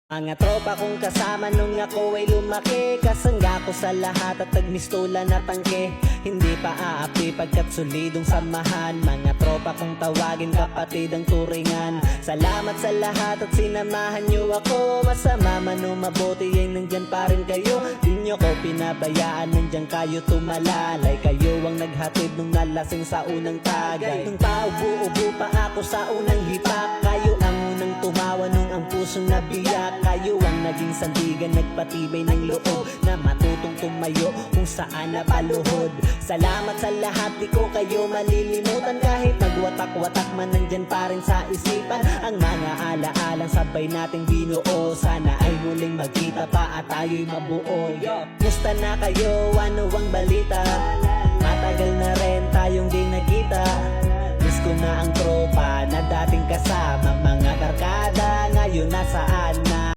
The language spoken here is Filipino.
Mga tropa kong kasama nung ako ay lumaki, kasangga ko sa lahat at nagmistula na tangke. Hindi pa aapi pagkat solidong samahan. Mga tropa kong tawagin kapatid ang turingan. Salamat sa lahat at sinamahan nyo ako. Masama man o mabuti ay nandyan pa rin kayo. Di nyo ko pinabayaan, nandyan kayo tumalalay. Kayo ang naghatid nung nalasing sa unang tagay. Nung paubo-ubo pa ako sa unang hipak, kayo ang unang tumawa nung ang pusong nabiyak. Kayo ang naging sandigan, nagpatibay ng loob na matutong tumayo kung saan napaluhod. Salamat sa lahat, di ko kayo malilimutan. Kahit nagwatak-watak man, nandyan pa rin sa isipan ang mga alaalang sabay nating binuo. Sana ay muling magkita pa at tayo'y mabuo. Musta na kayo? Ano ang balita? Matagal na rin tayong di nagkita. Miss ko na ang tropa na dating kasama. Mga barkada ngayon nasaan na?